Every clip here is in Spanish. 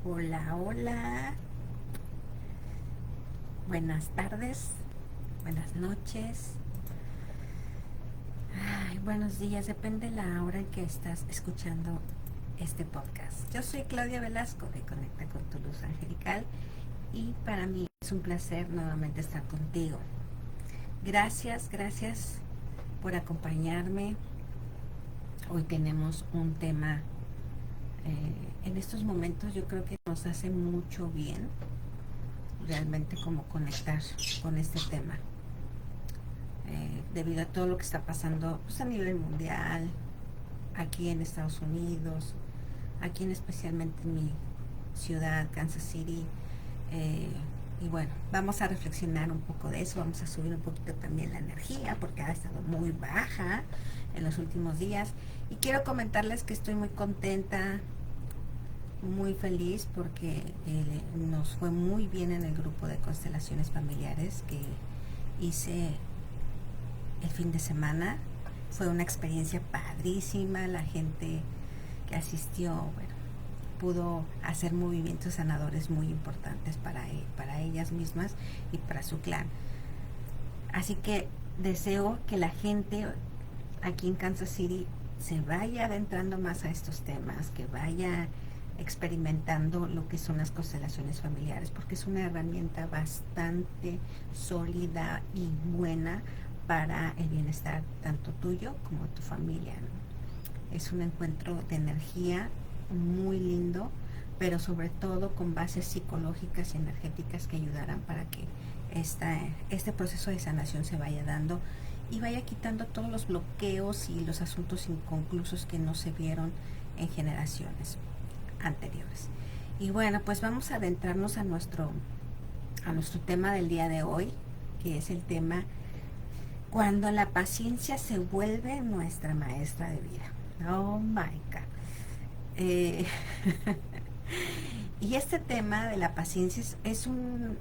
Hola, hola. Buenas tardes, buenas noches. Ay, buenos días, depende de la hora en que estás escuchando este podcast. Yo soy Claudia Velasco de Conecta con tu Luz Angelical y para mí es un placer nuevamente estar contigo. Gracias por acompañarme. Hoy tenemos un tema, en estos momentos yo creo que nos hace mucho bien realmente como conectar con este tema. Debido a todo lo que está pasando pues, a nivel mundial, aquí en Estados Unidos, aquí especialmente en mi ciudad, Kansas City. eh, y bueno, vamos a reflexionar un poco de eso, vamos a subir un poquito también la energía porque ha estado muy baja en los últimos días. Y quiero comentarles que estoy muy contenta, muy feliz porque nos fue muy bien en el grupo de constelaciones familiares que hice el fin de semana. Fue una experiencia padrísima, la gente que asistió, bueno, pudo hacer movimientos sanadores muy importantes para ellas mismas y para su clan. Así que deseo que la gente aquí en Kansas City se vaya adentrando más a estos temas, que vaya experimentando lo que son las constelaciones familiares, porque es una herramienta bastante sólida y buena para el bienestar tanto tuyo como tu familia, ¿no? Es un encuentro de energía muy lindo, pero sobre todo con bases psicológicas y energéticas que ayudarán para que este proceso de sanación se vaya dando y vaya quitando todos los bloqueos y los asuntos inconclusos que no se vieron en generaciones anteriores. Y bueno, pues vamos a adentrarnos a nuestro tema del día de hoy, que es el tema cuando la paciencia se vuelve nuestra maestra de vida. Oh my God. Eh, y este tema de la paciencia es un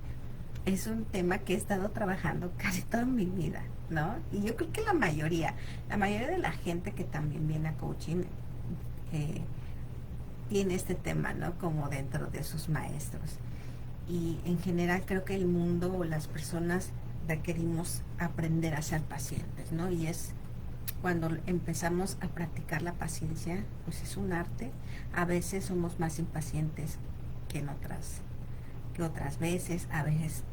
tema que he estado trabajando casi toda mi vida, ¿no? Y yo creo que la mayoría de la gente que también viene a coaching eh, tiene este tema, ¿no? Como dentro de sus maestros. Y en general creo que el mundo o las personas requerimos aprender a ser pacientes, ¿no? Y es cuando empezamos a practicar la paciencia, pues es un arte. A veces somos más impacientes que en que otras veces. A veces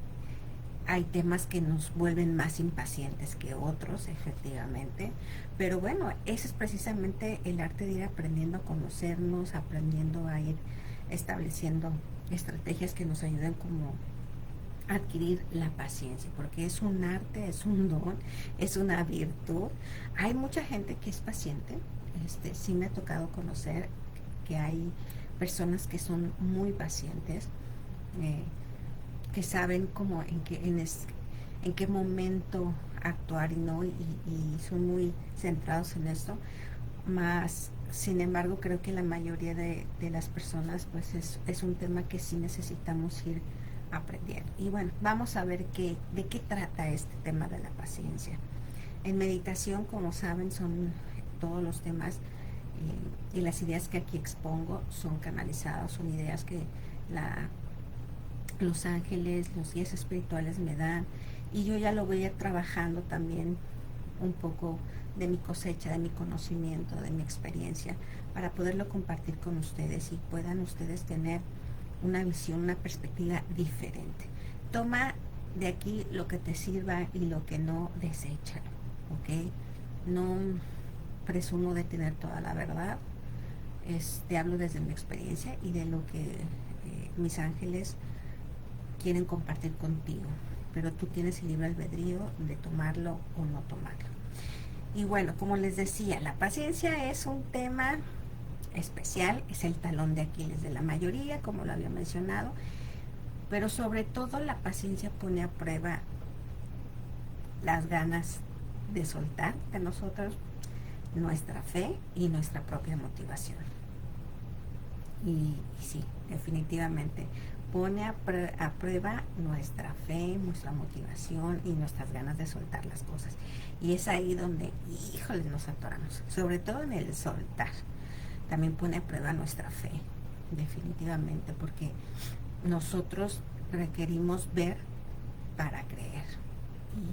hay temas que nos vuelven más impacientes que otros, efectivamente. Pero bueno, ese es precisamente el arte de ir aprendiendo a conocernos, aprendiendo a ir estableciendo estrategias que nos ayuden como a adquirir la paciencia, porque es un arte, es un don, es una virtud. Hay mucha gente que es paciente, sí me ha tocado conocer que hay personas que son muy pacientes, eh, que saben como en qué momento actuar y no, y son muy centrados en esto. Más, sin embargo, creo que la mayoría de las personas, pues es un tema que sí necesitamos ir aprendiendo. Y bueno, vamos a ver de qué trata este tema de la paciencia. En meditación, como saben, son todos los temas y las ideas que aquí expongo son canalizadas, son ideas que la los ángeles, los guías espirituales me dan, y yo ya lo voy a ir trabajando también un poco de mi cosecha, de mi conocimiento, de mi experiencia, para poderlo compartir con ustedes y puedan ustedes tener una visión, una perspectiva diferente. Toma de aquí lo que te sirva y lo que no, deséchalo, ¿ok? No presumo de tener toda la verdad. Te hablo desde mi experiencia y de lo que mis ángeles quieren compartir contigo, pero tú tienes el libre albedrío de tomarlo o no tomarlo. Y bueno, como les decía, la paciencia es un tema especial, es el talón de Aquiles de la mayoría, como lo había mencionado, pero sobre todo la paciencia pone a prueba las ganas de soltar de nosotros, nuestra fe y nuestra propia motivación. Y sí, definitivamente pone a prueba nuestra fe, nuestra motivación y nuestras ganas de soltar las cosas. Y es ahí donde, híjole, nos atoramos, sobre todo en el soltar. También pone a prueba nuestra fe. definitivamente, porque nosotros requerimos ver para creer.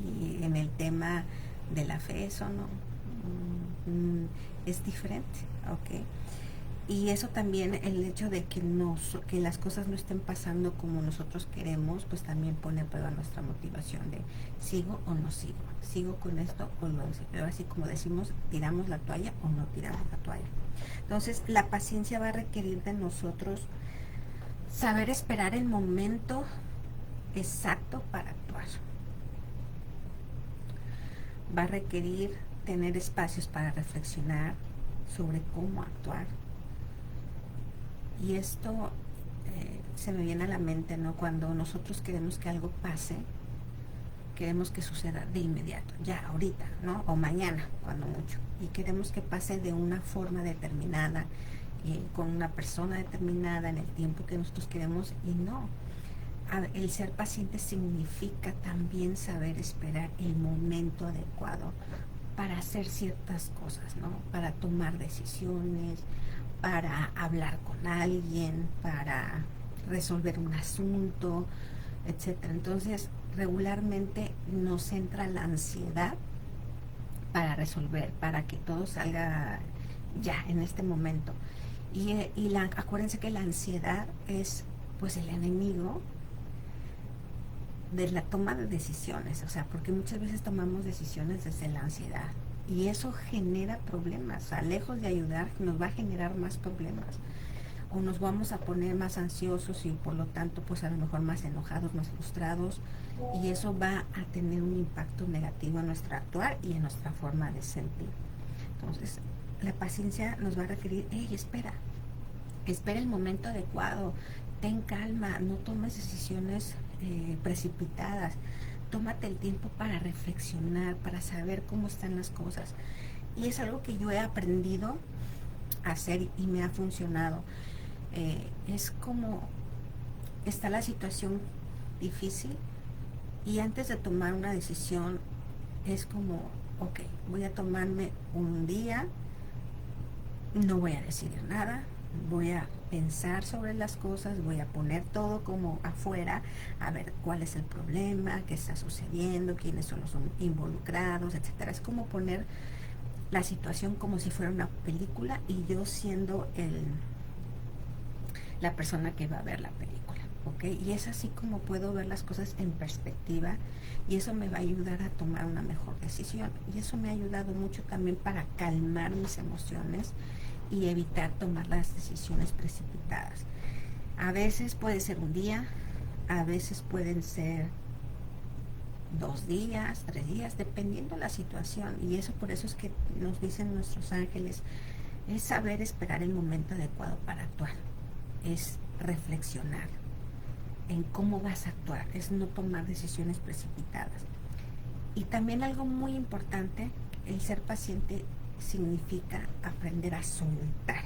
Y en el tema de la fe eso no es diferente, ¿ok? Y eso también, el hecho de que las cosas no estén pasando como nosotros queremos, pues también pone a prueba nuestra motivación de sigo o no sigo, sigo con esto o no. Pero así como decimos, tiramos la toalla o no tiramos la toalla. Entonces la paciencia va a requerir de nosotros saber esperar el momento exacto para actuar. Va a requerir tener espacios para reflexionar sobre cómo actuar. Y esto se me viene a la mente, ¿no? Cuando nosotros queremos que algo pase, queremos que suceda de inmediato, ya, ahorita, ¿no? O mañana, cuando mucho. Y queremos que pase de una forma determinada, con una persona determinada, en el tiempo que nosotros queremos, y no. El ser paciente significa también saber esperar el momento adecuado para hacer ciertas cosas, ¿no? Para tomar decisiones, para hablar con alguien, para resolver un asunto, etcétera. Entonces, regularmente nos entra la ansiedad para resolver, para que todo salga ya en este momento. Acuérdense que la ansiedad es pues el enemigo de la toma de decisiones, o sea, porque muchas veces tomamos decisiones desde la ansiedad y eso genera problemas, o sea, lejos de ayudar, nos va a generar más problemas, o nos vamos a poner más ansiosos y por lo tanto, pues a lo mejor más enojados, más frustrados, y eso va a tener un impacto negativo en nuestro actuar y en nuestra forma de sentir. Entonces, la paciencia nos va a requerir, hey, espera el momento adecuado, ten calma, no tomes decisiones precipitadas, tómate el tiempo para reflexionar, para saber cómo están las cosas. Y es algo que yo he aprendido a hacer y me ha funcionado. Es como está la situación difícil y antes de tomar una decisión es como, ok, voy a tomarme un día, no voy a decidir nada, voy a pensar sobre las cosas, voy a poner todo como afuera, a ver cuál es el problema, qué está sucediendo, quiénes son los involucrados, etcétera. Es como poner la situación como si fuera una película y yo siendo la persona que va a ver la película, ¿ok? Y es así como puedo ver las cosas en perspectiva y eso me va a ayudar a tomar una mejor decisión. Y eso me ha ayudado mucho también para calmar mis emociones y evitar tomar las decisiones precipitadas. A veces puede ser un día, a veces pueden ser 2 días, 3 días, dependiendo la situación. Y eso por eso es que nos dicen nuestros ángeles, es saber esperar el momento adecuado para actuar, es reflexionar en cómo vas a actuar, es no tomar decisiones precipitadas. Y también algo muy importante, el ser paciente significa aprender a soltar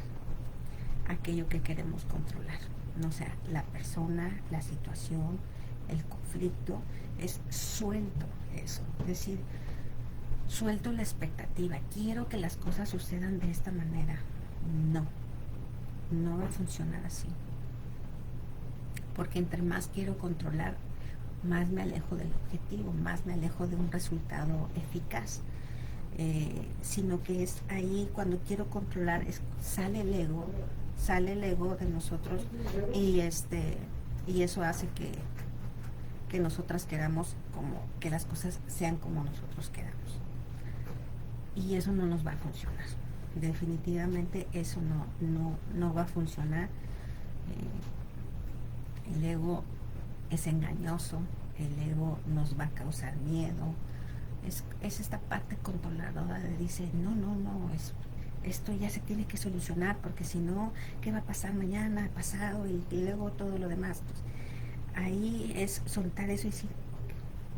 aquello que queremos controlar, no sea la persona, la situación, el conflicto, es suelto eso, es decir, suelto la expectativa, quiero que las cosas sucedan de esta manera, no va a funcionar así, porque entre más quiero controlar, más me alejo del objetivo, más me alejo de un resultado eficaz. Sino que es ahí cuando quiero controlar, sale el ego de nosotros y eso hace que nosotras queramos como que las cosas sean como nosotros queramos y eso no nos va a funcionar, definitivamente eso no va a funcionar. El ego es engañoso, el ego nos va a causar miedo. Es esta parte controladora de dice, no, esto ya se tiene que solucionar, porque si no, ¿qué va a pasar mañana, pasado y luego todo lo demás? Pues, ahí es soltar eso y decir,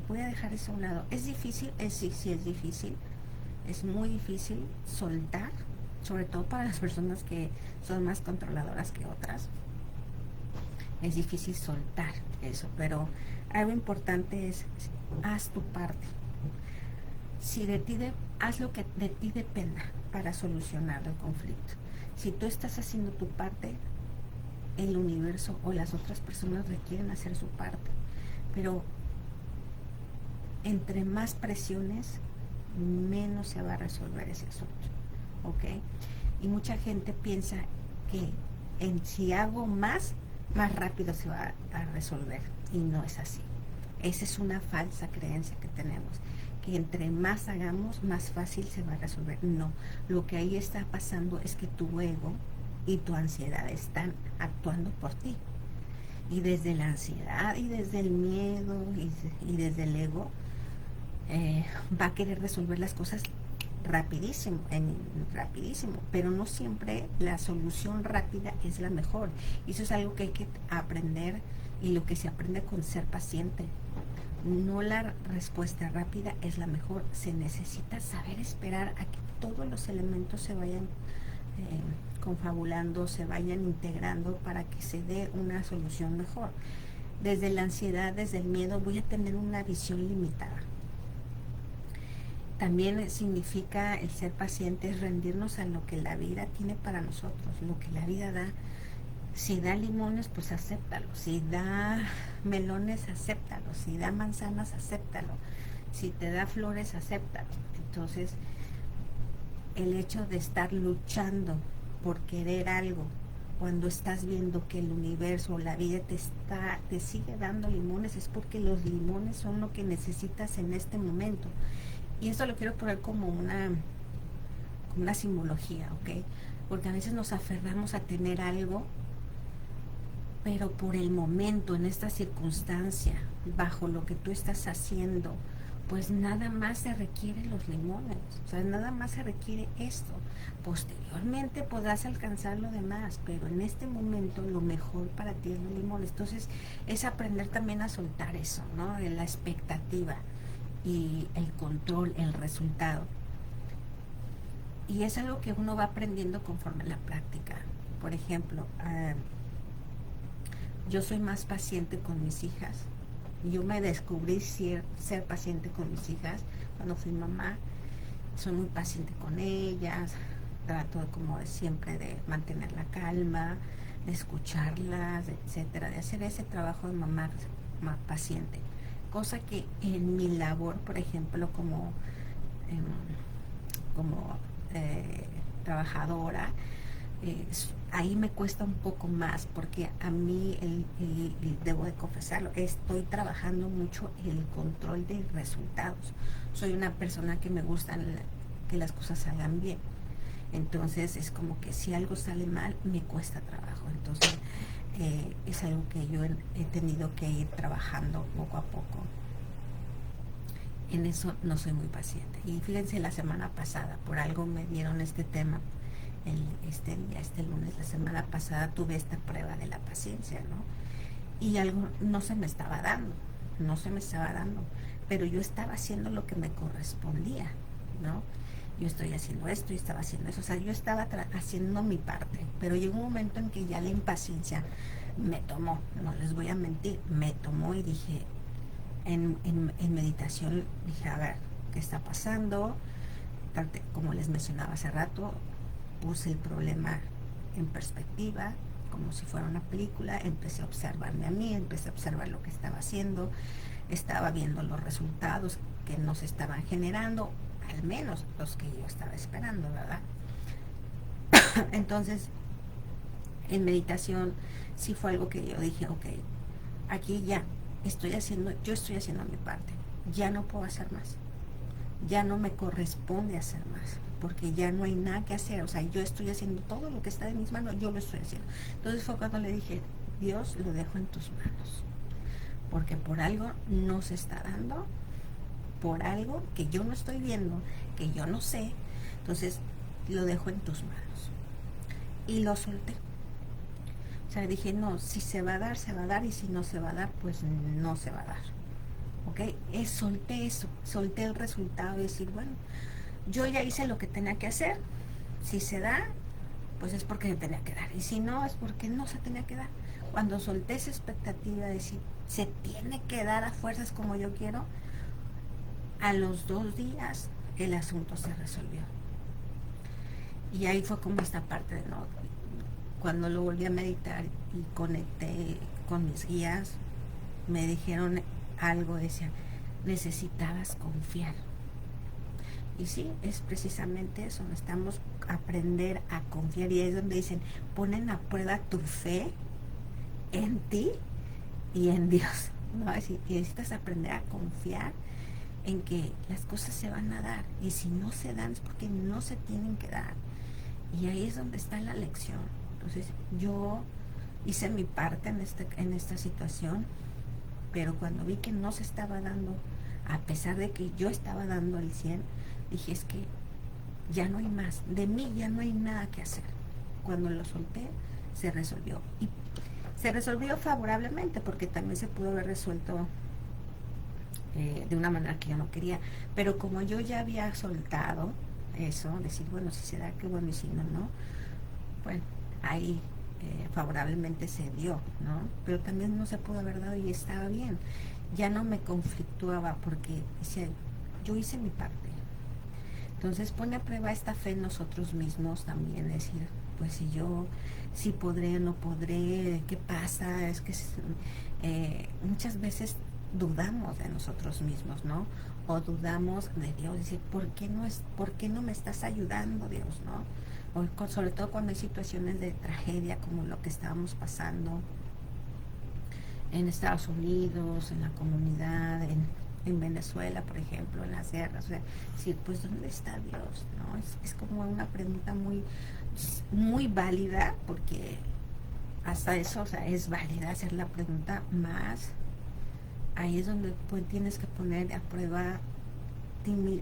voy a dejar eso a un lado. ¿Es difícil? Sí, es difícil. Es muy difícil soltar, sobre todo para las personas que son más controladoras que otras. Es difícil soltar eso, pero algo importante es, haz tu parte. Si haz lo que de ti dependa para solucionar el conflicto. Si tú estás haciendo tu parte, el universo o las otras personas requieren hacer su parte. Pero entre más presiones, menos se va a resolver ese asunto, ¿ok? Y mucha gente piensa que si hago más rápido se va a resolver, y no es así. Esa es una falsa creencia que tenemos, que entre más hagamos, más fácil se va a resolver. No, lo que ahí está pasando es que tu ego y tu ansiedad están actuando por ti. Y desde la ansiedad y desde el miedo y desde el ego, va a querer resolver las cosas rapidísimo, rapidísimo, pero no siempre la solución rápida es la mejor. Y eso es algo que hay que aprender, y lo que se aprende con ser paciente. No la respuesta rápida es la mejor, se necesita saber esperar a que todos los elementos se vayan confabulando, se vayan integrando para que se dé una solución mejor. Desde la ansiedad, desde el miedo, voy a tener una visión limitada. También significa el ser pacientes, rendirnos a lo que la vida tiene para nosotros, lo que la vida da. Si da limones, pues acéptalo. Si da melones, acéptalo. Si da manzanas, acéptalo. Si te da flores, acéptalo. Entonces, el hecho de estar luchando por querer algo, cuando estás viendo que el universo o la vida te sigue dando limones, es porque los limones son lo que necesitas en este momento. Y esto lo quiero poner como una simbología, ¿ok? Porque a veces nos aferramos a tener algo, pero por el momento, en esta circunstancia, bajo lo que tú estás haciendo, pues nada más se requieren los limones, o sea, nada más se requiere esto. Posteriormente podrás alcanzar lo demás, pero en este momento lo mejor para ti es los limones. Entonces es aprender también a soltar eso, ¿no? La expectativa y el control, el resultado. Y es algo que uno va aprendiendo conforme la práctica. Por ejemplo, yo soy más paciente con mis hijas. Yo me descubrí ser paciente con mis hijas cuando fui mamá. Soy muy paciente con ellas. Trato como de siempre de mantener la calma, de escucharlas, etcétera, de hacer ese trabajo de mamá más paciente. Cosa que en mi labor, por ejemplo, como trabajadora, ahí me cuesta un poco más, porque a mí, debo de confesarlo, estoy trabajando mucho el control de resultados. Soy una persona que me gusta que las cosas salgan bien. Entonces es como que si algo sale mal, me cuesta trabajo. Entonces es algo que yo he tenido que ir trabajando poco a poco. En eso no soy muy paciente. Y fíjense, la semana pasada, por algo me dieron este tema, este lunes, la semana pasada tuve esta prueba de la paciencia, ¿no? Y algo no se me estaba dando, pero yo estaba haciendo lo que me correspondía, ¿no? Yo estoy haciendo esto y estaba haciendo eso, o sea, yo estaba haciendo mi parte, pero llegó un momento en que ya la impaciencia me tomó, no les voy a mentir, me tomó, y dije, en meditación, dije, a ver, ¿qué está pasando? Como les mencionaba hace rato, puse el problema en perspectiva, como si fuera una película, empecé a observarme a mí, empecé a observar lo que estaba haciendo, estaba viendo los resultados que no se estaban generando, al menos los que yo estaba esperando, ¿verdad? Entonces, en meditación sí fue algo que yo dije, ok, aquí ya yo estoy haciendo mi parte, ya no puedo hacer más, ya no me corresponde hacer más, porque ya no hay nada que hacer, o sea, yo estoy haciendo todo lo que está de mis manos, yo lo estoy haciendo. Entonces fue cuando le dije, Dios, lo dejo en tus manos, porque por algo no se está dando, por algo que yo no estoy viendo, que yo no sé, entonces lo dejo en tus manos. Y lo solté. O sea, dije, no, si se va a dar, se va a dar, y si no se va a dar, pues no se va a dar. ¿Ok? Solté eso, solté el resultado y decir, bueno, yo ya hice lo que tenía que hacer, si se da, pues es porque se tenía que dar, y si no, es porque no se tenía que dar. Cuando solté esa expectativa de decir, se tiene que dar a fuerzas como yo quiero, a los 2 días el asunto se resolvió. Y ahí fue como esta parte de no, cuando lo volví a meditar y conecté con mis guías, me dijeron algo, decían, necesitabas confiar. Y sí, es precisamente eso, necesitamos aprender a confiar. Y es donde dicen, ponen a prueba tu fe en ti y en Dios, ¿no? Es decir, necesitas aprender a confiar en que las cosas se van a dar. Y si no se dan es porque no se tienen que dar. Y ahí es donde está la lección. Entonces, yo hice mi parte en esta situación, pero cuando vi que no se estaba dando, a pesar de que yo estaba dando el 100, dije, es que ya no hay más, de mí ya no hay nada que hacer. Cuando lo solté, se resolvió. Y se resolvió favorablemente, porque también se pudo haber resuelto de una manera que yo no quería. Pero como yo ya había soltado eso, decir, bueno, si se da, qué bueno, y si no, no, bueno, ahí favorablemente se dio, ¿no? Pero también no se pudo haber dado y estaba bien. Ya no me conflictuaba porque decía, yo hice mi parte. Entonces pone a prueba esta fe en nosotros mismos también, decir, pues si yo, si podré o no podré, ¿qué pasa? Es que muchas veces dudamos de nosotros mismos, ¿no? O dudamos de Dios, decir, ¿por qué no me estás ayudando, Dios, ¿no? O sobre todo cuando hay situaciones de tragedia como lo que estábamos pasando en Estados Unidos, en la comunidad, en Venezuela, por ejemplo, en las guerras. O sea, sí, pues ¿dónde está Dios? ¿No? Es como una pregunta muy, muy válida, porque hasta eso, o sea, es válida hacer la pregunta, más ahí es donde pues tienes que poner a prueba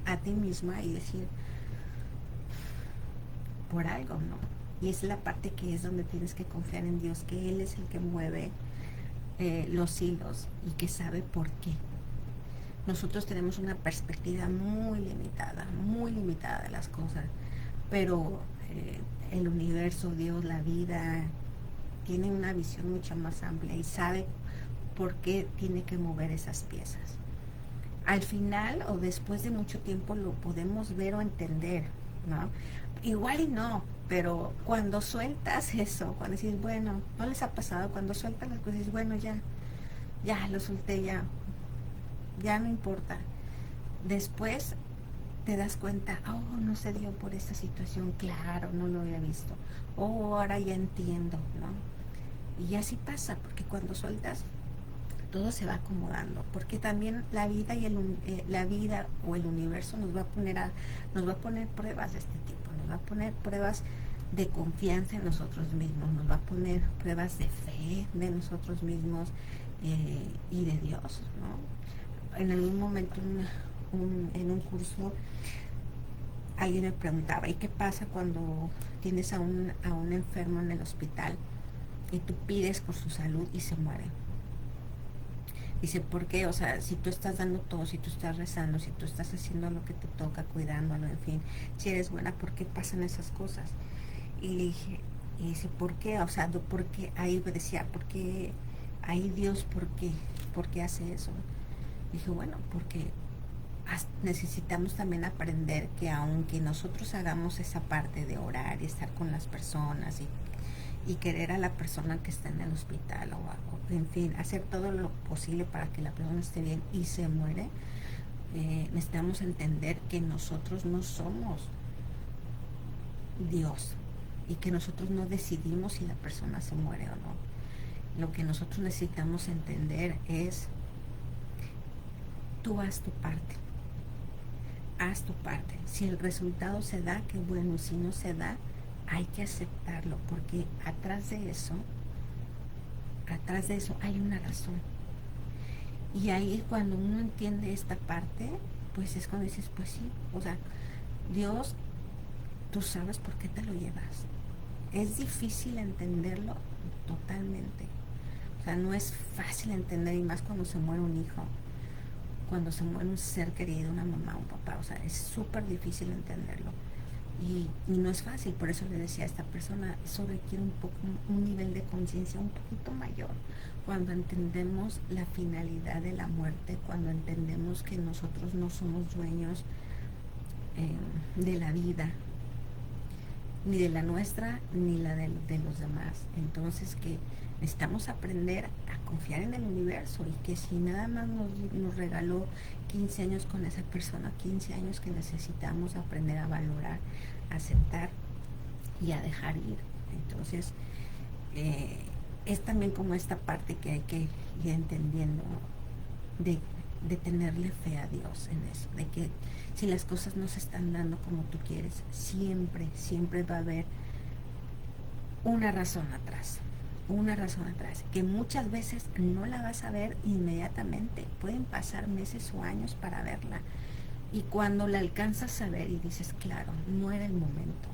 a ti misma y decir, por algo, ¿no? Y es la parte que es donde tienes que confiar en Dios, que Él es el que mueve los hilos y que sabe por qué. Nosotros tenemos una perspectiva muy limitada de las cosas, pero el universo, Dios, la vida, tiene una visión mucho más amplia y sabe por qué tiene que mover esas piezas. Al final o después de mucho tiempo lo podemos ver o entender, ¿no? Igual y no, pero cuando sueltas eso, cuando dices, bueno, ¿no les ha pasado? Cuando sueltas las cosas, dices, bueno, ya lo solté, ya no importa. Después te das cuenta, oh, no se dio por esta situación, claro, no lo había visto. Oh, ahora ya entiendo, ¿no? Y así pasa, porque cuando sueltas, todo se va acomodando, porque también la vida la vida o el universo nos va a poner pruebas de este tipo, nos va a poner pruebas de confianza en nosotros mismos, nos va a poner pruebas de fe de nosotros mismos y de Dios, ¿no? En algún momento en un curso alguien me preguntaba, ¿y qué pasa cuando tienes a un enfermo en el hospital y tú pides por su salud y se muere? Dice, ¿por qué? O sea, si tú estás dando todo, si tú estás rezando, si tú estás haciendo lo que te toca, cuidándolo, en fin, si eres buena, ¿por qué pasan esas cosas? Y le dije, y dice, ¿por qué? O sea, ¿por qué? Ahí me decía, ¿por qué? Ahí Dios, ¿por qué? ¿Por qué hace eso? Dije, bueno, porque necesitamos también aprender que aunque nosotros hagamos esa parte de orar y estar con las personas y querer a la persona que está en el hospital o en fin, hacer todo lo posible para que la persona esté bien y se muere, necesitamos entender que nosotros no somos Dios y que nosotros no decidimos si la persona se muere o no. Lo que nosotros necesitamos entender es, tú haz tu parte. Haz tu parte. Si el resultado se da, qué bueno. Si no se da, hay que aceptarlo, porque atrás de eso hay una razón. Y ahí cuando uno entiende esta parte, pues es cuando dices, pues sí, o sea, Dios, tú sabes por qué te lo llevas. Es difícil entenderlo totalmente. O sea, no es fácil entender, y más cuando se muere un hijo, cuando se muere un ser querido, una mamá, un papá, o sea, es súper difícil entenderlo. Y no es fácil, por eso le decía a esta persona, eso requiere un nivel de conciencia un poquito mayor. Cuando entendemos la finalidad de la muerte, cuando entendemos que nosotros no somos dueños de la vida, ni de la nuestra, ni la de los demás. Entonces que necesitamos aprender a confiar en el universo y que si nada más nos regaló 15 años con esa persona, 15 años que necesitamos aprender a valorar, a aceptar y a dejar ir. Entonces, es también como esta parte que hay que ir entendiendo de tenerle fe a Dios en eso, de que si las cosas no se están dando como tú quieres, siempre va a haber una razón atrás, que muchas veces no la vas a ver inmediatamente, pueden pasar meses o años para verla, y cuando la alcanzas a ver y dices, claro, no era el momento,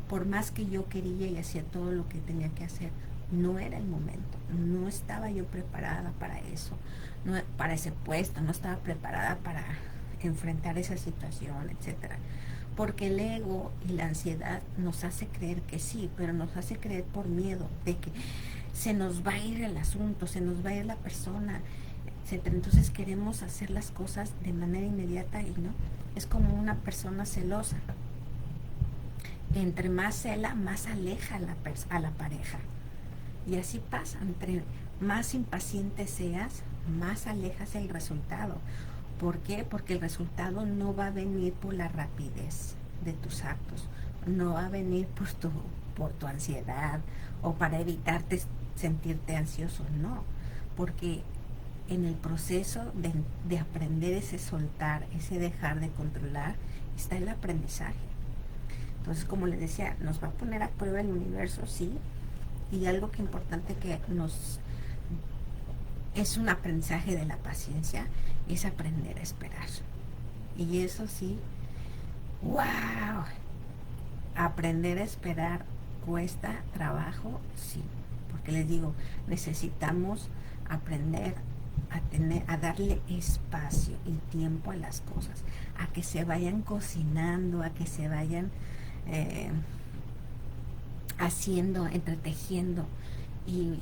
por más que yo quería y hacía todo lo que tenía que hacer, no era el momento, no estaba yo preparada para eso, no, para ese puesto, no estaba preparada para enfrentar esa situación, etcétera. Porque el ego y la ansiedad nos hace creer que sí, pero nos hace creer por miedo de que se nos va a ir el asunto, se nos va a ir la persona, etcétera. Entonces queremos hacer las cosas de manera inmediata y no. Es como una persona celosa. Entre más cela, más aleja a la pareja. Y así pasa, entre más impaciente seas, más alejas el resultado. ¿Por qué? Porque el resultado no va a venir por la rapidez de tus actos, no va a venir por tu ansiedad o para evitarte sentirte ansioso, no, porque en el proceso de aprender ese soltar, ese dejar de controlar, está el aprendizaje. Entonces, como les decía, nos va a poner a prueba el universo, sí, y algo que importante que es un aprendizaje de la paciencia, es aprender a esperar. Y eso sí, wow, aprender a esperar cuesta trabajo, sí, porque les digo, necesitamos aprender a darle espacio y tiempo a las cosas, a que se vayan cocinando, a que se vayan haciendo, entretejiendo, y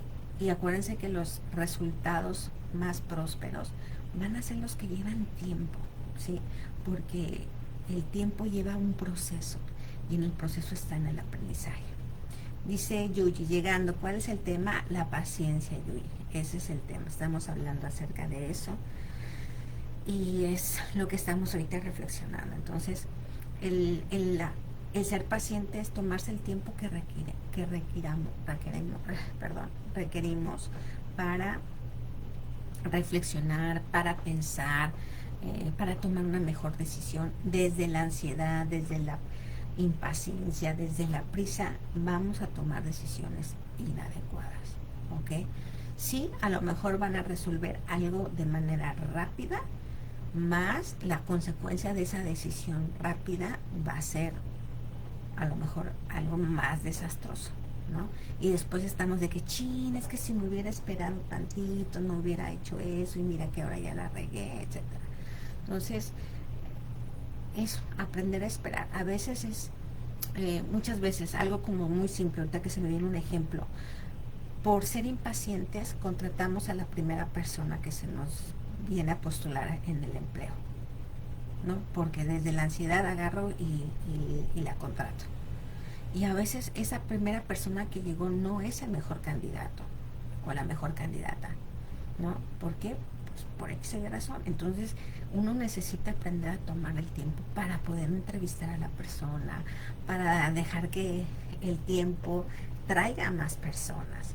acuérdense que los resultados más prósperos van a ser los que llevan tiempo, ¿sí? Porque el tiempo lleva un proceso y en el proceso está en el aprendizaje. Dice Yuyi, llegando, ¿cuál es el tema? La paciencia, Yuyi. Ese es el tema, estamos hablando acerca de eso y es lo que estamos ahorita reflexionando. Entonces, el ser paciente es tomarse el tiempo que requerimos para reflexionar, para pensar, para tomar una mejor decisión. Desde la ansiedad, desde la impaciencia, desde la prisa, vamos a tomar decisiones inadecuadas, ¿ok? Sí, a lo mejor van a resolver algo de manera rápida, más la consecuencia de esa decisión rápida va a ser a lo mejor algo más desastroso, ¿no? Y después estamos de que, chin, es que si me hubiera esperado tantito, no hubiera hecho eso, y mira que ahora ya la regué, etcétera. Entonces, eso, aprender a esperar. A veces es, muchas veces, algo como muy simple, ahorita que se me viene un ejemplo, por ser impacientes, contratamos a la primera persona que se nos viene a postular en el empleo, ¿no? Porque desde la ansiedad agarro y la contrato. Y a veces esa primera persona que llegó no es el mejor candidato o la mejor candidata, ¿no? ¿Por qué? Pues por X razón. Entonces uno necesita aprender a tomar el tiempo para poder entrevistar a la persona, para dejar que el tiempo traiga a más personas.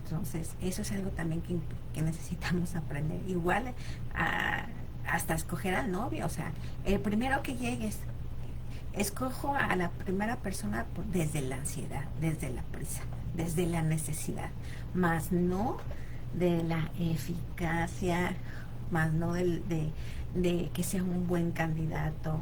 Entonces eso es algo también que necesitamos aprender. Igual hasta escoger al novio, o sea, el primero que llegues, escojo a la primera persona desde la ansiedad, desde la prisa, desde la necesidad, más no de la eficacia, más no de que sea un buen candidato,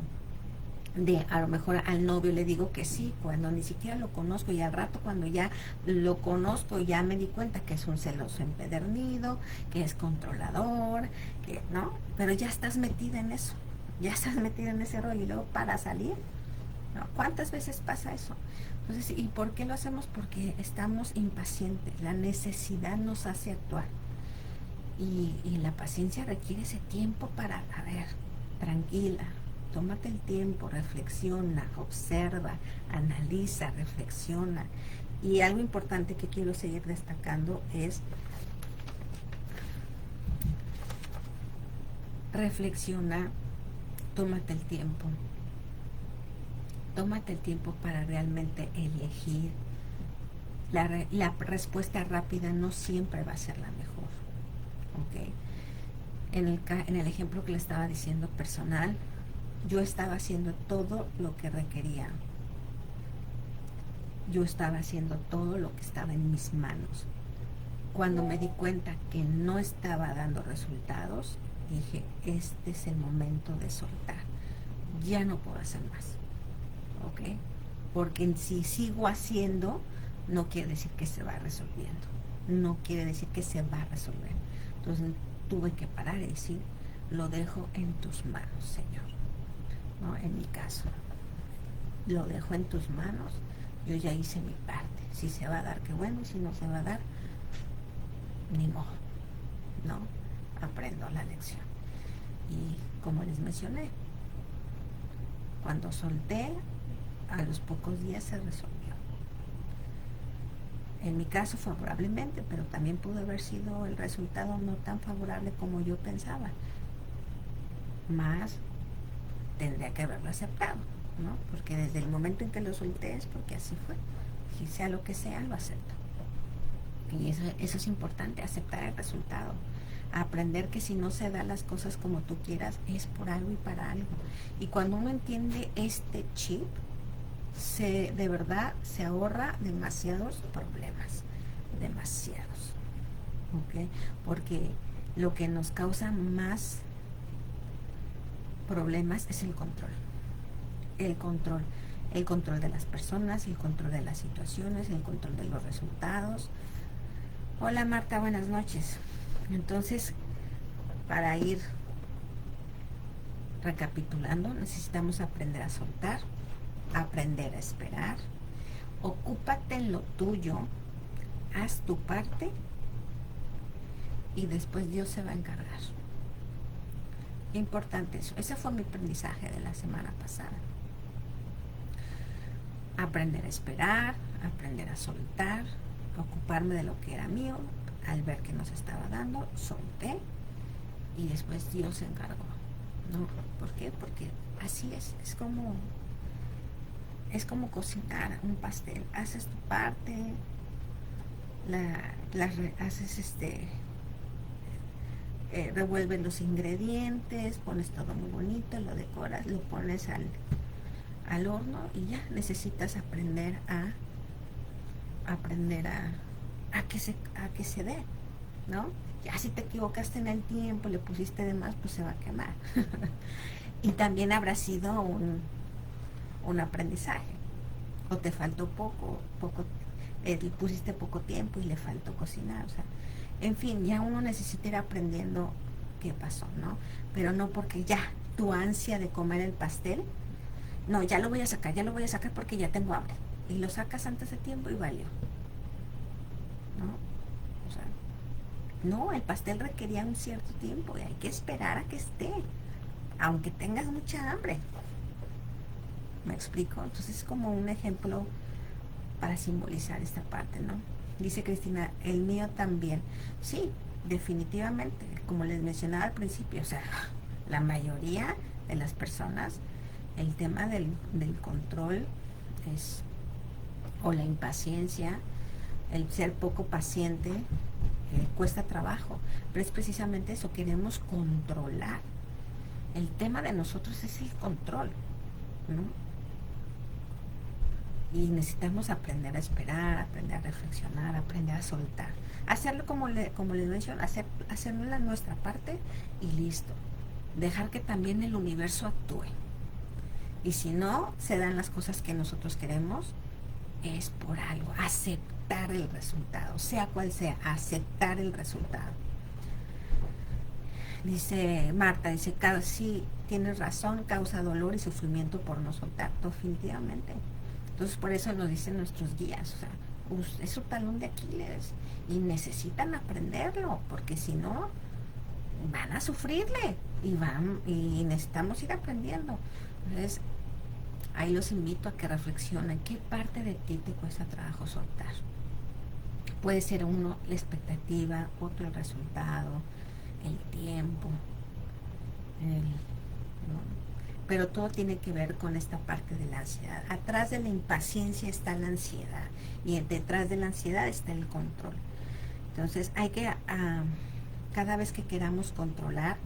de a lo mejor al novio le digo que sí, cuando ni siquiera lo conozco, y al rato cuando ya lo conozco ya me di cuenta que es un celoso empedernido, que es controlador, que no, pero ya estás metida en eso, ya estás metida en ese rol, y luego para salir, ¿no? ¿Cuántas veces pasa eso? Entonces, ¿y por qué lo hacemos? Porque estamos impacientes, la necesidad nos hace actuar, y la paciencia requiere ese tiempo para, a ver, tranquila, tómate el tiempo, reflexiona, observa, analiza, reflexiona. Y algo importante que quiero seguir destacando es reflexiona, tómate el tiempo. Tómate el tiempo para realmente elegir. La respuesta rápida no siempre va a ser la mejor. ¿Ok? En el ejemplo que le estaba diciendo personal, yo estaba haciendo todo lo que requería. Yo estaba haciendo todo lo que estaba en mis manos. Cuando me di cuenta que no estaba dando resultados, dije, este es el momento de soltar. Ya no puedo hacer más. ¿Ok? Porque si sigo haciendo, no quiere decir que se va resolviendo. No quiere decir que se va a resolver. Entonces tuve que parar y decir, lo dejo en tus manos, Señor. ¿No? En mi caso, lo dejo en tus manos. Yo ya hice mi parte. Si se va a dar, qué bueno. Y si no se va a dar, ni modo. ¿No? Aprendo la lección. Y como les mencioné, cuando solté, a los pocos días se resolvió. En mi caso favorablemente, pero también pudo haber sido el resultado no tan favorable como yo pensaba. Más tendría que haberlo aceptado, ¿no? Porque desde el momento en que lo solté es porque así fue. Si sea lo que sea, lo acepto. Y eso es importante, aceptar el resultado. Aprender que si no se dan las cosas como tú quieras, es por algo y para algo. Y cuando uno entiende este chip, de verdad se ahorra demasiados problemas, demasiados, ¿ok? Porque lo que nos causa más problemas es el control, el control de las personas, el control de las situaciones, el control de los resultados. Hola Marta, buenas noches. Entonces, para ir recapitulando, necesitamos aprender a soltar, aprender a esperar, ocúpate en lo tuyo, haz tu parte y después Dios se va a encargar. Importante eso. Ese fue mi aprendizaje de la semana pasada. Aprender a esperar, aprender a soltar, ocuparme de lo que era mío. Al ver que nos estaba dando, solté y después Dios se encargó, ¿no? ¿Por qué? Porque así es como cocinar un pastel. Haces tu parte, haces revuelves los ingredientes, pones todo muy bonito, lo decoras, lo pones al horno y ya necesitas aprender a que se dé, ¿no? Ya si te equivocaste en el tiempo, le pusiste de más, pues se va a quemar. Y también habrá sido un aprendizaje. O te faltó poco, pusiste poco tiempo y le faltó cocinar. O sea, en fin, ya uno necesita ir aprendiendo qué pasó, ¿no? Pero no porque ya tu ansia de comer el pastel, no, ya lo voy a sacar porque ya tengo hambre. Y lo sacas antes de tiempo y valió. ¿No? O sea, no, el pastel requería un cierto tiempo y hay que esperar a que esté, aunque tengas mucha hambre. ¿Me explico? Entonces es como un ejemplo para simbolizar esta parte, ¿no? Dice Cristina, el mío también. Sí, definitivamente, como les mencionaba al principio, o sea, la mayoría de las personas, el tema del control o la impaciencia, el ser poco paciente, cuesta trabajo, pero es precisamente eso, queremos controlar. El tema de nosotros es el control, ¿no? Y necesitamos aprender a esperar, aprender a reflexionar, aprender a soltar. Hacerlo como les menciono, hacerlo la nuestra parte y listo. Dejar que también el universo actúe. Y si no se dan las cosas que nosotros queremos, es por algo. Aceptar el resultado, sea cual sea, aceptar el resultado. Dice Marta, sí, tienes razón, causa dolor y sufrimiento por no soltar, definitivamente. Entonces por eso nos dicen nuestros guías, o sea, es su talón de Aquiles y necesitan aprenderlo, porque si no, van a sufrirle y necesitamos ir aprendiendo. Entonces, ahí los invito a que reflexionen qué parte de ti te cuesta trabajo soltar. Puede ser uno la expectativa, otro el resultado, el tiempo, ¿no? Pero todo tiene que ver con esta parte de la ansiedad. Atrás de la impaciencia está la ansiedad y detrás de la ansiedad está el control. Entonces hay que, cada vez que queramos controlar,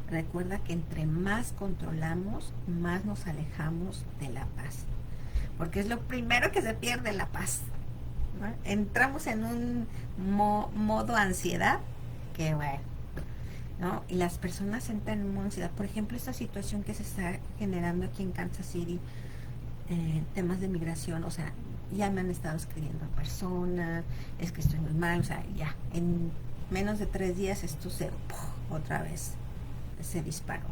recuerda que entre más controlamos, más nos alejamos de la paz. Porque es lo primero que se pierde, la paz, ¿no? Entramos en un modo ansiedad que bueno, ¿no? Y las personas entran en una ansiedad. Por ejemplo, esta situación que se está generando aquí en Kansas City, temas de migración, o sea, ya me han estado escribiendo personas, es que estoy muy mal, o sea, ya, en menos de 3 días esto se, otra vez, se disparó.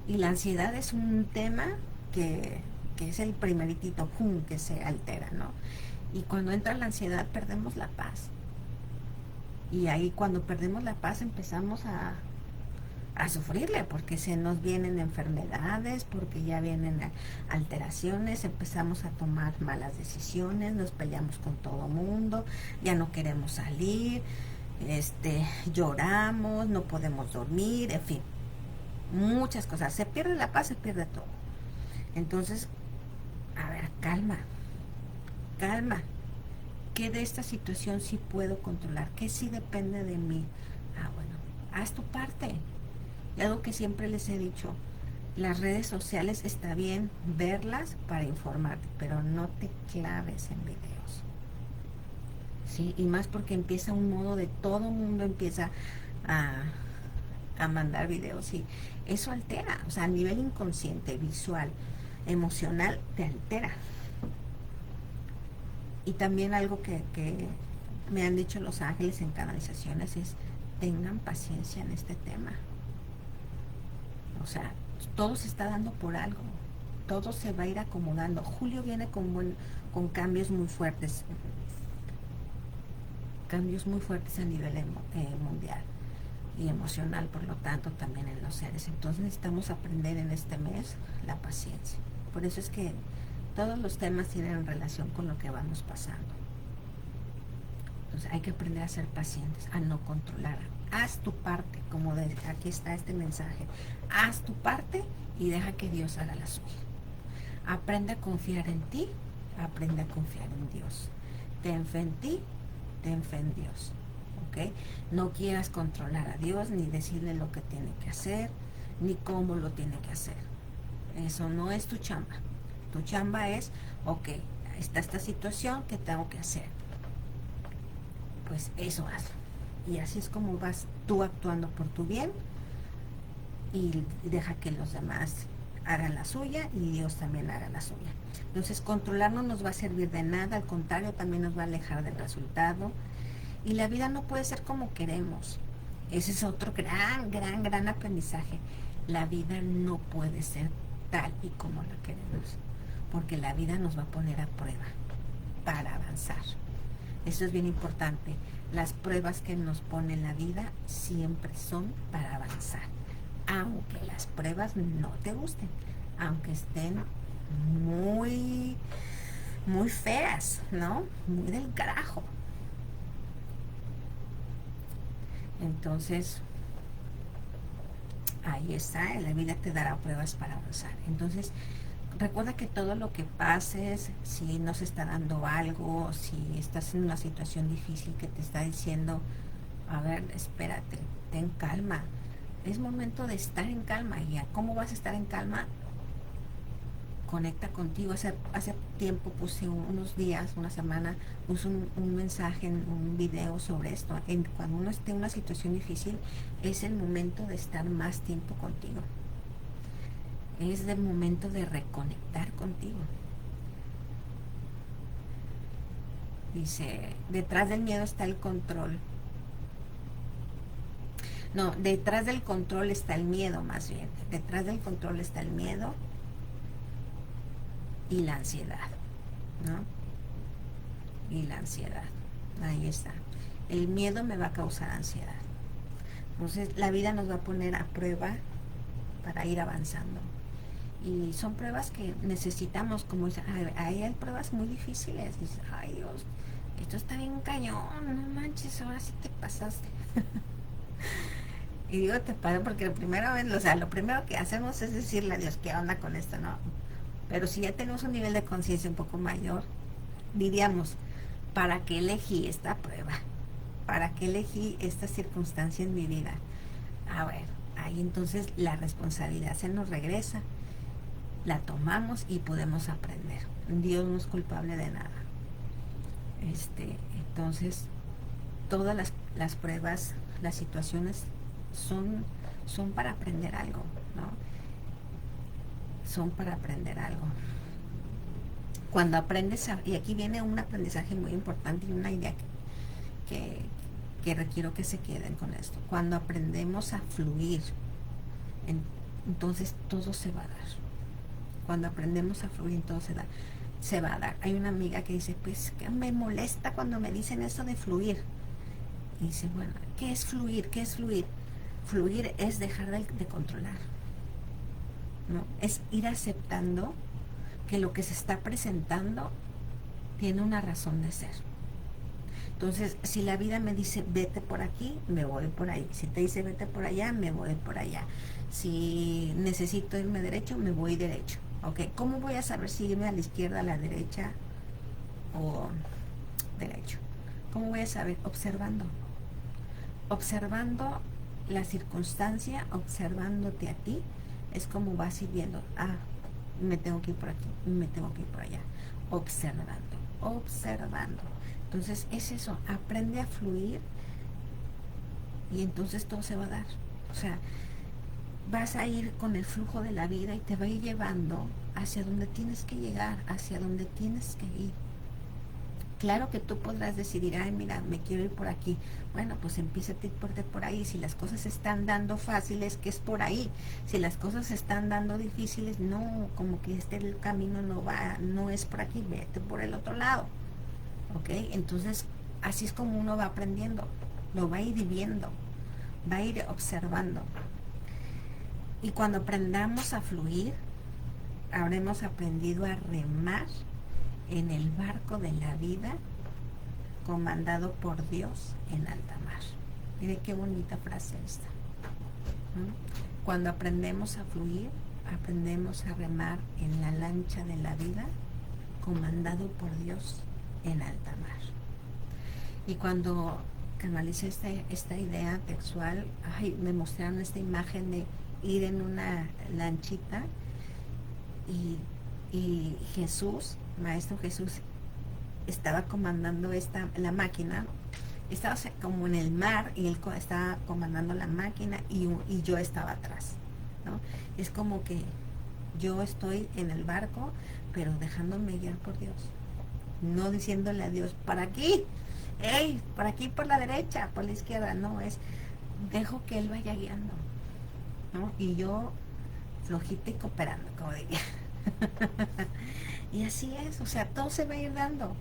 Y la ansiedad es un tema que es el primeritito, pum, que se altera, ¿no? Y cuando entra la ansiedad perdemos la paz. Y ahí cuando perdemos la paz empezamos a sufrirle, porque se nos vienen enfermedades, porque ya vienen alteraciones, empezamos a tomar malas decisiones, nos peleamos con todo mundo, ya no queremos salir, lloramos, no podemos dormir, en fin, muchas cosas. Se pierde la paz, se pierde todo. Entonces, a ver, calma, calma. ¿Qué de esta situación sí puedo controlar? ¿Qué sí depende de mí? Ah, bueno, haz tu parte. Y algo que siempre les he dicho, las redes sociales está bien verlas para informarte, pero no te claves en videos. ¿Sí? Y más porque empieza un modo de todo mundo empieza a mandar videos y eso altera, o sea, a nivel inconsciente, visual, emocional, te altera. Y también algo que me han dicho los ángeles en canalizaciones es, tengan paciencia en este tema. O sea, todo se está dando por algo. Todo se va a ir acomodando. Julio viene con cambios muy fuertes. Cambios muy fuertes a nivel mundial y emocional, por lo tanto, también en los seres. Entonces necesitamos aprender en este mes la paciencia. Por eso es que todos los temas tienen relación con lo que vamos pasando. Entonces hay que aprender a ser pacientes, a no controlar. Haz tu parte, como aquí está este mensaje. Haz tu parte y deja que Dios haga la suya. Aprende a confiar en ti, aprende a confiar en Dios. Ten fe en ti, ten fe en Dios. ¿Ok? No quieras controlar a Dios, ni decirle lo que tiene que hacer, ni cómo lo tiene que hacer. Eso no es tu chamba. Tu chamba es, ok, está esta situación, ¿qué tengo que hacer? Pues eso hazlo. Y así es como vas tú actuando por tu bien y deja que los demás hagan la suya y Dios también haga la suya. Entonces controlar no nos va a servir de nada, al contrario, también nos va a alejar del resultado. Y la vida no puede ser como queremos. Ese es otro gran aprendizaje. La vida no puede ser tal y como la queremos, porque la vida nos va a poner a prueba para avanzar. Eso es bien importante. Las pruebas que nos pone la vida siempre son para avanzar. Aunque las pruebas no te gusten, aunque estén muy, muy feas, ¿no? Muy del carajo. Entonces, ahí está, la vida te dará pruebas para avanzar. Entonces, recuerda que todo lo que pases, si no se está dando algo, si estás en una situación difícil que te está diciendo, a ver, espérate, ten calma. Es momento de estar en calma. ¿Y cómo vas a estar en calma? Conecta contigo. Hace tiempo puse unos días, una semana, puse un mensaje, un video sobre esto. Cuando uno esté en una situación difícil, es el momento de estar más tiempo contigo. Es el momento de reconectar contigo. Dice, detrás del miedo está el control. No, detrás del control está el miedo, más bien. Detrás del control está el miedo y la ansiedad, ¿no? Y la ansiedad. Ahí está. El miedo me va a causar ansiedad. Entonces la vida nos va a poner a prueba para ir avanzando. Y son pruebas que necesitamos, como dice, hay pruebas muy difíciles. Dices, ay Dios, esto está bien cañón, no manches, ahora sí te pasaste. Y digo te pasó porque lo primero, o sea, lo primero que hacemos es decirle a Dios, ¿qué onda con esto? No. Pero si ya tenemos un nivel de conciencia un poco mayor, diríamos, ¿para qué elegí esta prueba? ¿Para qué elegí esta circunstancia en mi vida? A ver, ahí entonces la responsabilidad se nos regresa, la tomamos y podemos aprender. Dios no es culpable de nada. Entonces, todas las pruebas, las situaciones son para aprender algo, ¿no? Son para aprender algo. Cuando aprendes, y aquí viene un aprendizaje muy importante y una idea que, que requiero que se queden con esto. Cuando aprendemos a fluir, entonces todo se va a dar. Cuando aprendemos a fluir, todo se va a dar. Hay una amiga que dice, pues que me molesta cuando me dicen eso de fluir. Y dice, bueno, ¿qué es fluir? ¿Qué es fluir? Fluir es dejar de controlar, ¿no? Es ir aceptando que lo que se está presentando tiene una razón de ser. Entonces, si la vida me dice vete por aquí, me voy por ahí. Si te dice vete por allá, me voy por allá. Si necesito irme derecho, me voy derecho. ¿Ok? ¿Cómo voy a saber si irme a la izquierda, a la derecha o derecho? ¿Cómo voy a saber? Observando. Observando la circunstancia, observándote a ti, es como vas ir viendo, me tengo que ir por aquí, me tengo que ir por allá. Observando. Entonces es eso, aprende a fluir y entonces todo se va a dar. O sea, vas a ir con el flujo de la vida y te va a ir llevando hacia donde tienes que llegar, hacia donde tienes que ir. Claro que tú podrás decidir, ay, mira, me quiero ir por aquí. Bueno, pues empieza a ir por ahí. Si las cosas se están dando fáciles, que es por ahí. Si las cosas se están dando difíciles, no, como que el camino no es por aquí, vete por el otro lado. ¿Ok? Entonces, así es como uno va aprendiendo, lo va a ir viviendo, va a ir observando. Y cuando aprendamos a fluir, habremos aprendido a remar en el barco de la vida comandado por Dios en alta mar. Mire qué bonita frase esta. Cuando aprendemos a fluir, aprendemos a remar en la lancha de la vida comandado por Dios en alta mar. Y cuando canalicé esta idea textual, me mostraron esta imagen de ir en una lanchita y Jesús, Maestro Jesús, estaba comandando la máquina, estaba como en el mar y él estaba comandando la máquina y yo estaba atrás, ¿no? Es como que yo estoy en el barco, pero dejándome guiar por Dios, no diciéndole a Dios, para aquí, hey, por aquí, por la derecha, por la izquierda, no, dejo que Él vaya guiando, ¿no? Y yo flojita y cooperando, como diría. Y así es, o sea, todo se va a ir dando,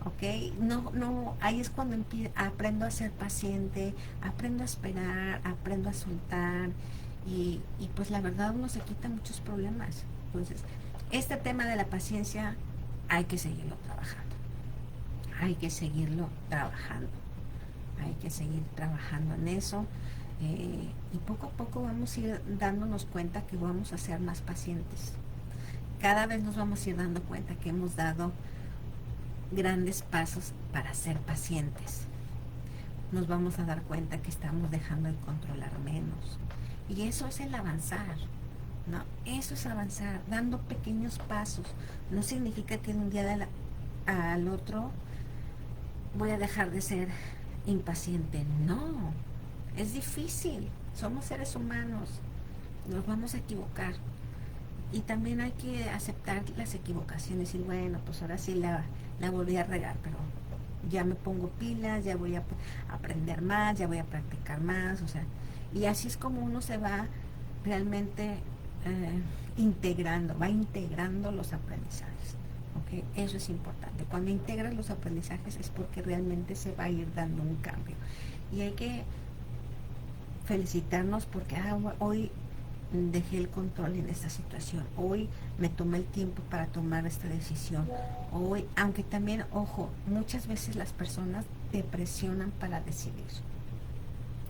¿ok? No, ahí es cuando aprendo a ser paciente, aprendo a esperar, aprendo a soltar y pues la verdad uno se quita muchos problemas. Entonces, este tema de la paciencia hay que seguirlo trabajando, hay que seguirlo trabajando, hay que seguir trabajando en eso. Y poco a poco vamos a ir dándonos cuenta que vamos a ser más pacientes. Cada vez nos vamos a ir dando cuenta que hemos dado grandes pasos para ser pacientes. Nos vamos a dar cuenta que estamos dejando de controlar menos. Y eso es el avanzar, ¿no? Eso es avanzar, dando pequeños pasos. No significa que de un día al otro voy a dejar de ser impaciente. No, es difícil. Somos seres humanos. Nos vamos a equivocar. Y también hay que aceptar las equivocaciones y bueno, pues ahora sí la volví a regar, pero ya me pongo pilas, ya voy a aprender más, ya voy a practicar más, o sea, y así es como uno se va realmente va integrando los aprendizajes, ¿ok? Eso es importante. Cuando integras los aprendizajes es porque realmente se va a ir dando un cambio. Y hay que felicitarnos porque hoy dejé el control en esta situación, hoy me tomé el tiempo para tomar esta decisión, hoy, aunque también, ojo, muchas veces las personas te presionan para decidir.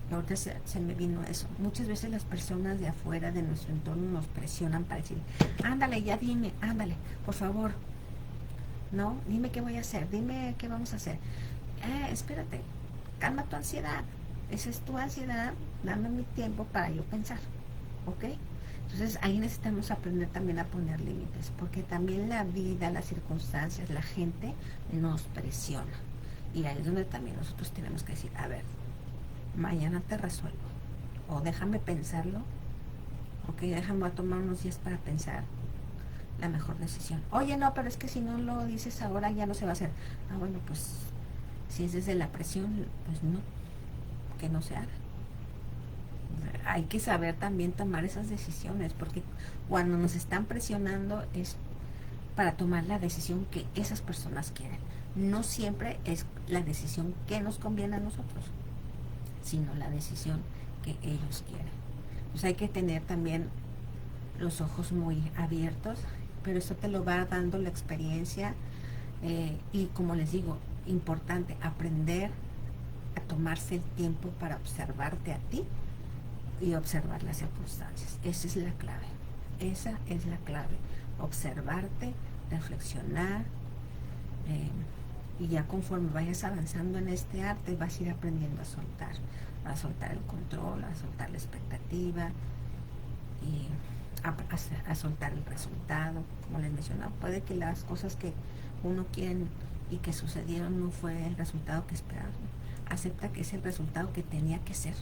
Ahorita se me vino eso. Muchas veces las personas de afuera de nuestro entorno nos presionan para decir, ándale, ya dime, ándale, por favor, ¿no? Dime qué voy a hacer, dime qué vamos a hacer. Espérate, calma tu ansiedad. Esa es tu ansiedad, dame mi tiempo para yo pensar, ¿ok? Entonces ahí necesitamos aprender también a poner límites, porque también la vida, las circunstancias, la gente nos presiona. Y ahí es donde también nosotros tenemos que decir, a ver, mañana te resuelvo, o déjame pensarlo, ok, déjame a tomar unos días para pensar la mejor decisión. Oye, no, pero es que si no lo dices ahora ya no se va a hacer. Bueno, pues si es desde la presión, pues no, que no se haga. Hay que saber también tomar esas decisiones, porque cuando nos están presionando es para tomar la decisión que esas personas quieren. No siempre es la decisión que nos conviene a nosotros, sino la decisión que ellos quieren. Pues hay que tener también los ojos muy abiertos, pero eso te lo va dando la experiencia, y como les digo, importante aprender a tomarse el tiempo para observarte a ti y observar las circunstancias. Esa es la clave, esa es la clave, observarte, reflexionar, y ya conforme vayas avanzando en este arte vas a ir aprendiendo a soltar el control, a soltar la expectativa y a soltar el resultado. Como les mencionaba, puede que las cosas que uno quiere y que sucedieron no fue el resultado que esperaba. Acepta que es el resultado que tenía que ser.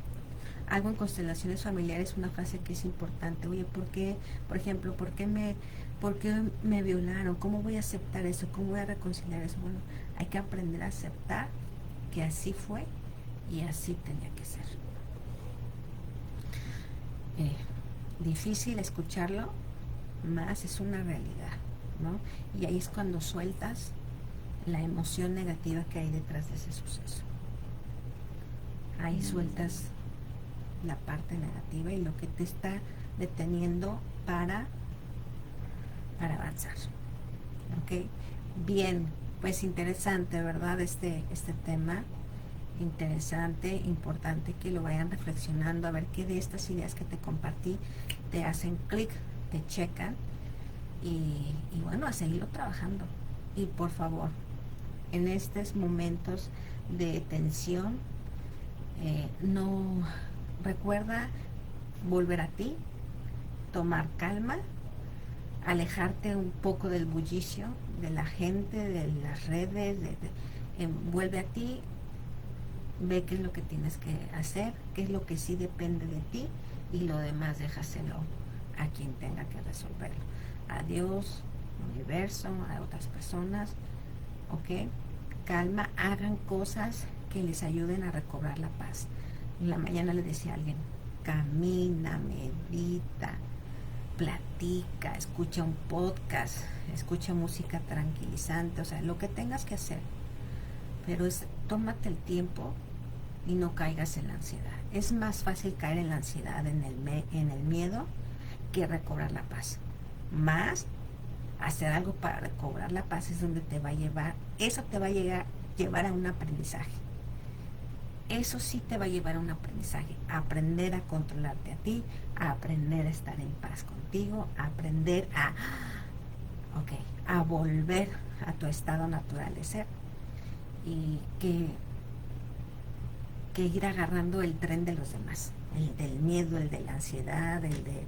Algo en constelaciones familiares, una frase que es importante. Oye, ¿por qué, por ejemplo, por qué me violaron? ¿Cómo voy a aceptar eso? ¿Cómo voy a reconciliar eso? Bueno, hay que aprender a aceptar que así fue y así tenía que ser. Difícil escucharlo, más es una realidad, ¿no? Y ahí es cuando sueltas la emoción negativa que hay detrás de ese suceso. Ahí sueltas la parte negativa y lo que te está deteniendo para avanzar. ¿Ok? Bien, pues interesante, ¿verdad? Este tema, interesante, importante que lo vayan reflexionando, a ver qué de estas ideas que te compartí te hacen clic, te checan, y bueno, a seguirlo trabajando. Y por favor, en estos momentos de tensión, no recuerda volver a ti, tomar calma, alejarte un poco del bullicio de la gente, de las redes, vuelve a ti, ve qué es lo que tienes que hacer, qué es lo que sí depende de ti, y lo demás déjaselo a quien tenga que resolverlo. A Dios, universo, a otras personas, ¿ok? Calma, hagan cosas que les ayuden a recobrar la paz. En la mañana le decía a alguien, camina, medita, platica, escucha un podcast, escucha música tranquilizante, o sea, lo que tengas que hacer. Pero tómate el tiempo y no caigas en la ansiedad. Es más fácil caer en la ansiedad, en el miedo, que recobrar la paz. Más hacer algo para recobrar la paz es donde te va a llevar, eso te va a llevar a un aprendizaje. Eso sí te va a llevar a un aprendizaje, a aprender a controlarte a ti, a aprender a estar en paz contigo, a aprender a volver a tu estado natural de ser, y que ir agarrando el tren de los demás, el del miedo, el de la ansiedad, el del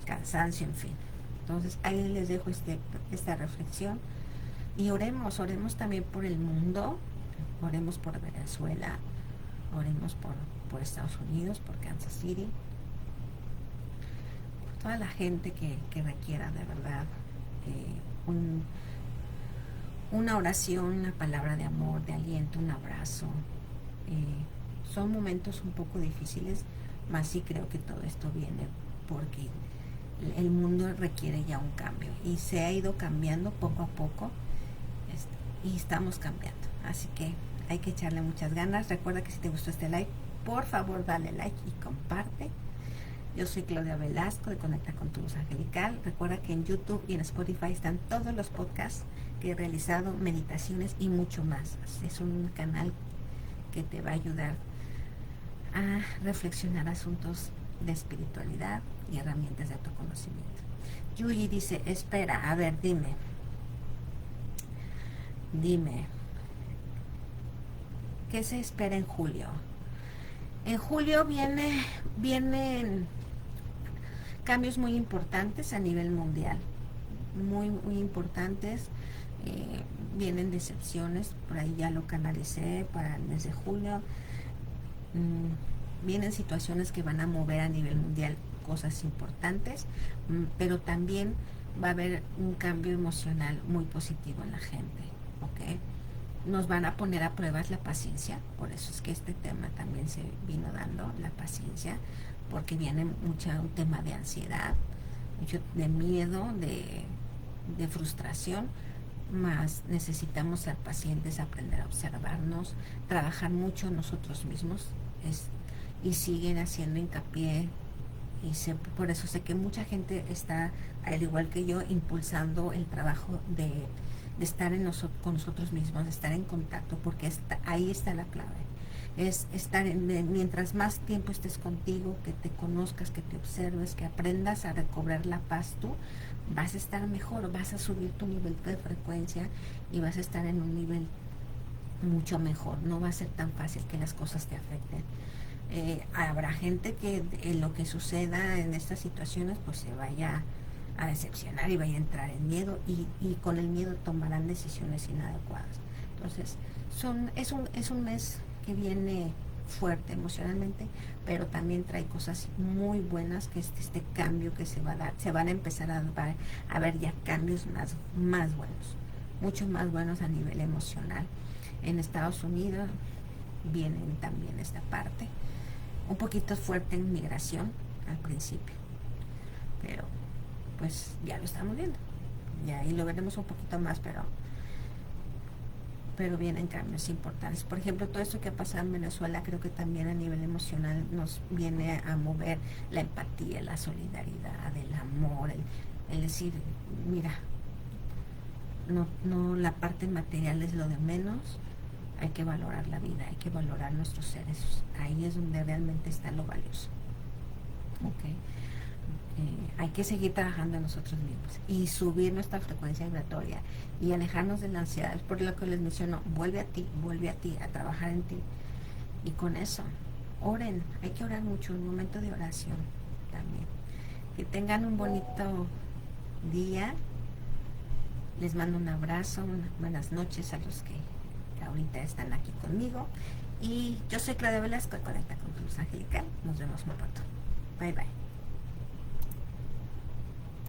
cansancio, en fin. Entonces ahí les dejo esta reflexión, y oremos también por el mundo, oremos por Venezuela, oremos por Estados Unidos, por Kansas City, por toda la gente que requiera de verdad una oración, una palabra de amor, de aliento, un abrazo. Son momentos un poco difíciles, mas sí creo que todo esto viene porque el mundo requiere ya un cambio, y se ha ido cambiando poco a poco, y estamos cambiando, así que hay que echarle muchas ganas. Recuerda que si te gustó este live, por favor dale like y comparte. Yo soy Claudia Velasco de Conecta con tu Luz Angelical. Recuerda que en YouTube y en Spotify están todos los podcasts que he realizado, meditaciones y mucho más. Es un canal que te va a ayudar a reflexionar asuntos de espiritualidad y herramientas de autoconocimiento. Yuyi dice, espera, a ver, dime, ¿qué se espera en julio? En julio vienen cambios muy importantes a nivel mundial, muy importantes. Vienen decepciones, por ahí ya lo canalicé para el mes de julio. Vienen situaciones que van a mover a nivel mundial cosas importantes, pero también va a haber un cambio emocional muy positivo en la gente, ¿ok? Nos van a poner a pruebas la paciencia, por eso es que este tema también se vino dando, la paciencia, porque viene un tema de ansiedad, mucho de miedo, de frustración, más necesitamos ser pacientes, aprender a observarnos, trabajar mucho nosotros mismos, y siguen haciendo hincapié, por eso sé que mucha gente está, al igual que yo, impulsando el trabajo de estar con nosotros mismos, de estar en contacto, porque ahí está la clave. Es estar mientras más tiempo estés contigo, que te conozcas, que te observes, que aprendas a recobrar la paz tú, vas a estar mejor, vas a subir tu nivel de frecuencia y vas a estar en un nivel mucho mejor. No va a ser tan fácil que las cosas te afecten. Habrá gente que lo que suceda en estas situaciones pues se vaya a decepcionar y vaya a entrar en miedo, y con el miedo tomarán decisiones inadecuadas. Entonces es un mes que viene fuerte emocionalmente, pero también trae cosas muy buenas, que este cambio que se va a dar, se van a empezar a ver ya cambios más buenos, mucho más buenos a nivel emocional. En Estados Unidos vienen también esta parte, un poquito fuerte en migración al principio, pero pues ya lo estamos viendo, ya ahí lo veremos un poquito más, pero vienen cambios importantes. Por ejemplo, todo esto que ha pasado en Venezuela, creo que también a nivel emocional nos viene a mover la empatía, la solidaridad, el amor, el decir, mira, no la parte material es lo de menos, hay que valorar la vida, hay que valorar nuestros seres, ahí es donde realmente está lo valioso. Okay. Hay que seguir trabajando en nosotros mismos y subir nuestra frecuencia vibratoria y alejarnos de la ansiedad. Es por lo que les menciono, vuelve a ti, a trabajar en ti. Y con eso, oren, hay que orar mucho, un momento de oración también. Que tengan un bonito día. Les mando un abrazo, buenas noches a los que ahorita están aquí conmigo. Y yo soy Claudia Velasco, Conecta con tu Luz Angelical. Nos vemos muy pronto. Bye bye.